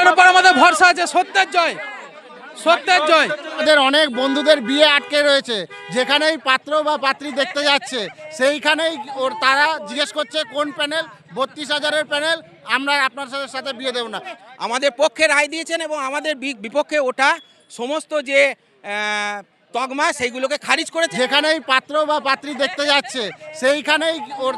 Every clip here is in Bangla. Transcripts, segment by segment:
আইনের উপর আমাদের ভরসা আছে, সত্যের জয়, সত্যের জয়। আমাদের অনেক বন্ধুদের বিয়ে আটকে রয়েছে, যেখানেই পাত্র বা পাত্রী দেখতে যাচ্ছে সেইখানেই তারা জিজ্ঞেস করছে কোন প্যানেল, 32,000-এর প্যানেল, আমরা আপনার সাথে বিয়ে দেব না। আমাদের পক্ষে রায় দিয়েছেন এবং আমাদের বিপক্ষে ওঠা সমস্ত যে তকমা সেইগুলোকে খারিজ করেছে। যেখানেই পাত্র বা পাত্রী দেখতে যাচ্ছে সেইখানেই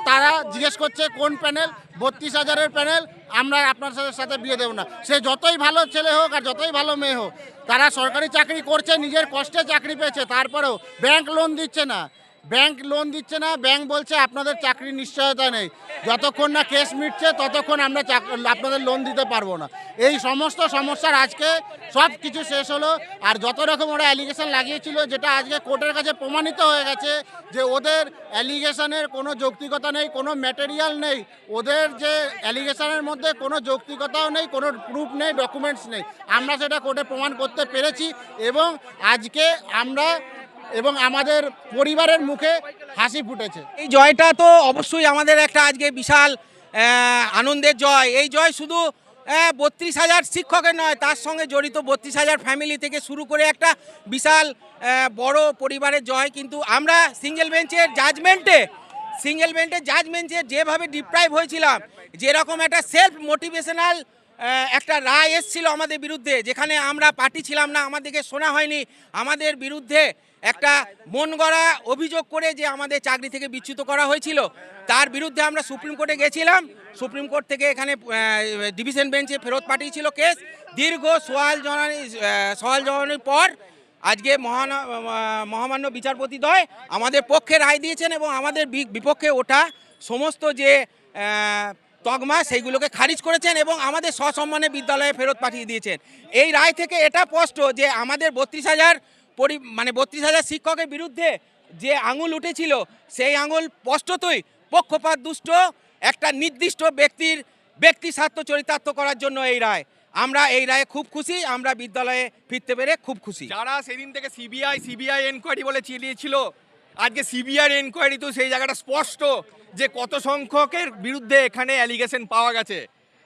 তারা জিজ্ঞেস করছে কোন প্যানেল, 32,000-এর প্যানেল, আমরা আপনার সাথে বিয়ে দেব না। সে যতই ভালো ছেলে হোক আর যতই ভালো মেয়ে হোক, তারা সরকারি চাকরি করছে, নিজের কষ্টে চাকরি পেয়েছে, তারপরেও ব্যাংক লোন দিচ্ছে না। ব্যাংক বলছে আপনাদের চাকরির নিশ্চয়তা নেই, যতক্ষণ না কেস মিটছে ততক্ষণ আমরা আপনাদের লোন দিতে পারবো না। এই সমস্ত সমস্যার আজকে সব কিছু শেষ হলো। আর যত রকম ওরা অ্যালিগেশন লাগিয়েছিল, যেটা আজকে কোর্টের কাছে প্রমাণিত হয়ে গেছে যে ওদের অ্যালিগেশনের কোনো যৌক্তিকতা নেই, কোনো ম্যাটেরিয়াল নেই, ওদের যে অ্যালিগেশনের মধ্যে কোনো যৌক্তিকতাও নেই, কোনো প্রুফ নেই, ডকুমেন্টস নেই। আমরা সেটা কোর্টে প্রমাণ করতে পেরেছি এবং আজকে আমরা এবং আমাদের পরিবারের মুখে হাসি ফুটেছে। এই জয়টা তো অবশ্যই আমাদের একটা আজকে বিশাল আনন্দের জয়। এই জয় শুধু 32,000 শিক্ষকের নয়, তার সঙ্গে জড়িত 32,000 ফ্যামিলি থেকে শুরু করে একটা বিশাল বড় পরিবারের জয়। কিন্তু আমরা সিঙ্গেল বেঞ্চের জাজমেন্টে যেভাবে ডিপ্রাইভ হয়েছিলাম, যেরকম একটা সেলফ মোটিভেশনাল একটা রায় এসেছিল আমাদের বিরুদ্ধে, যেখানে আমরা পার্টি ছিলাম না, আমাদেরকে শোনা হয়নি, আমাদের বিরুদ্ধে একটা মন গড়া অভিযোগ করে যে আমাদের চাকরি থেকে বিচ্যুত করা হয়েছিল, তার বিরুদ্ধে আমরা সুপ্রিম কোর্টে গেছিলাম। সুপ্রিম কোর্ট থেকে এখানে ডিভিশন বেঞ্চে ফেরত পাঠিয়েছিল কেস। দীর্ঘ সওয়াল জনানির পর আজকে মহামান্য বিচারপতিদ্বয় আমাদের পক্ষে রায় দিয়েছেন এবং আমাদের বিপক্ষে ওঠা সমস্ত যে তকমা সেইগুলোকে খারিজ করেছেন এবং আমাদের সসম্মানে বিদ্যালয়ে ফেরত পাঠিয়ে দিয়েছেন। এই রায় থেকে এটা স্পষ্ট যে আমাদের 32,000 শিক্ষকের বিরুদ্ধে যে আঙুল উঠেছিল, সেই আঙুল স্পষ্টতই পক্ষপাত দুষ্ট একটা নির্দিষ্ট ব্যক্তি স্বার্থ চরিতার্থ করার জন্য এই রায়। আমরা এই রায়ে খুব খুশি, আমরা বিদ্যালয়ে ফিরতে পেরে খুব খুশি। যারা সেদিন থেকে সিবিআই এনকোয়ারি বলে চিলিয়েছিল, আজকে সিবিআই এনকোয়ারি তো সেই জায়গাটা স্পষ্ট যে কত সংখ্যকের বিরুদ্ধে এখানে অ্যালিগেশন পাওয়া গেছে।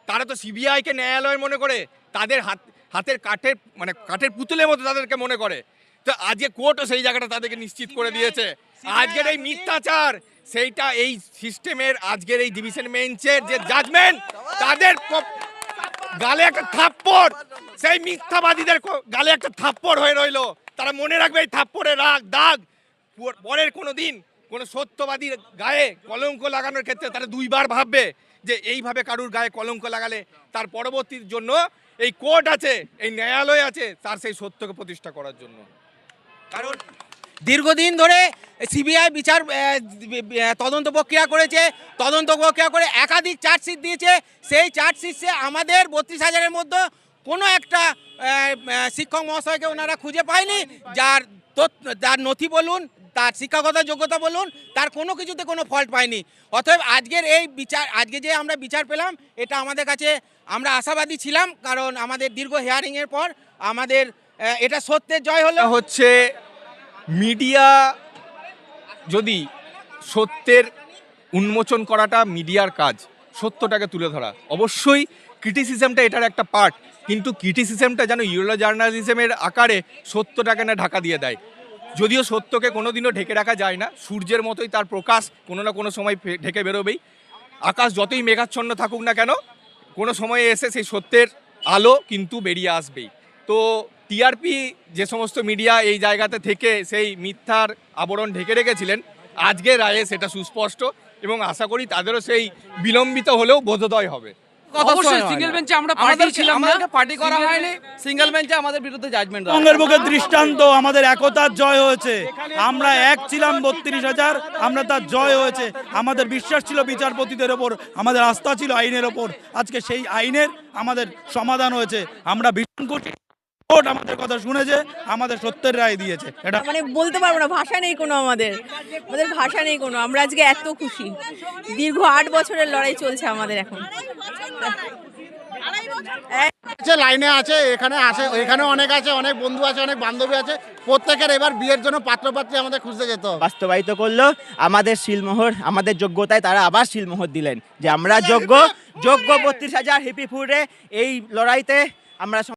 তারা তো সিবিআইকে ন্যায়ালয় মনে করে, তাদের হাতের কাঠের পুতুলের মতো তাদেরকে মনে করে। তো আজকে কোর্টও সেই জায়গাটা তাদেরকে নিশ্চিত করে দিয়েছে। আজকের এই মিথ্যাচার, সেইটা এই সিস্টেমের আজকের এই ডিভিশন বেঞ্চের যে জাজমেন্ট, তাদের গালে একটা থাপ্পড়, সেই মিথ্যাবাদীদের গালে একটা থাপ্পড় হয়ে রইলো। তারা মনে রাখবে এই থাপ্পড়ের দাগ, পরের কোনো দিন কোনো সত্যবাদীর গায়ে কলঙ্ক লাগানোর ক্ষেত্রে তারা দুইবার ভাববে যে এইভাবে কারুর গায়ে কলঙ্ক লাগালে তার পরবর্তীর জন্য এই কোর্ট আছে, এই ন্যায়ালয় আছে, তার সেই সত্যকে প্রতিষ্ঠা করার জন্য। কারণ দীর্ঘদিন ধরে সিবিআই বিচার তদন্ত প্রক্রিয়া করেছে, তদন্ত প্রক্রিয়া করে একাধিক চার্জশিট দিয়েছে। সেই চার্জশিটে আমাদের 32,000-এর মধ্যে কোনো একটা শিক্ষক মহাশয়কে ওনারা খুঁজে পায়নি, যার নথি বলুন, তার শিক্ষাগত যোগ্যতা বলুন, তার কোনো কিছুতে কোনো ফল্ট পায়নি। অতএব আজকে যে আমরা বিচার পেলাম, এটা আমাদের কাছে, আমরা আশাবাদী ছিলাম, কারণ আমাদের দীর্ঘ হিয়ারিংয়ের পর আমাদের এটা সত্যের জয় হলো। হচ্ছে মিডিয়া, যদি সত্যের উন্মোচন করাটা মিডিয়ার কাজ, সত্যটাকে তুলে ধরা, অবশ্যই ক্রিটিসিজমটা এটার একটা পার্ট, কিন্তু ক্রিটিসিজমটা যেন ইউরো জার্নালিজমের আকারে সত্যটাকে না ঢাকা দিয়ে দেয়। যদিও সত্যকে কোনোদিনও ঢেকে রাখা যায় না, সূর্যের মতোই তার প্রকাশ কোনো না কোনো সময় ঢেকে বেরোবেই। আকাশ যতই মেঘাচ্ছন্ন থাকুক না কেন, কোনো সময়ে এসে সেই সত্যের আলো কিন্তু বেরিয়ে আসবেই। তো টিআরপি যে সমস্ত মিডিয়া এই জায়গাতে থেকে সেই মিথ্যার আবরণ ঢেকে রেখেছিলেন, আজকের রায়ে সেটা সুস্পষ্ট এবং আশা করি তাদেরও সেই বিলম্বিত হলেও বোধোদয় হবে। অবশ্যই সিঙ্গেল বেঞ্চে আমরা পার্টি ছিলাম না, পার্টি করা হয়নি, সিঙ্গেল বেঞ্চে আমাদের বিরুদ্ধে জাজমেন্ট হয়। বঙ্গের বুকে দৃষ্টান্ত, আমাদের একতার জয় হয়েছে। আমরা এক ছিলাম 32,000, আমরা তার জয় হয়েছে। আমাদের বিশ্বাস ছিল বিচারপতিদের ওপর, আমাদের আস্থা ছিল আইনের ওপর। আজকে সেই আইনের আমাদের সমাধান হয়েছে। আমরা ভীষণ খুশি, কোর্ট আমাদের কথা শুনেছে, আমাদের সত্যের রায় দিয়েছে। এটা বলতে পারবো না, ভাষা নেই কোনো, আমাদের ভাষা নেই কোনো। আমরা আজকে এত খুশি। দীর্ঘ 8 বছরের লড়াই চলছে আমাদের এখন। লাইনে আছে, এখানে অনেক আছে, অনেক বন্ধু আছে, অনেক বান্ধবী আছে। প্রত্যেকের এবার বিয়ের জন্য পাত্রপাত্রী আমাদের খুঁজতে যেত। বাস্তবায়িত করলো আমাদের শিলমোহর, আমাদের যোগ্যতায় তারা আবার শিলমোহর দিলেন যে আমরা যোগ্য 32,000 হিপি ফুডে এই লড়াইতে আমরা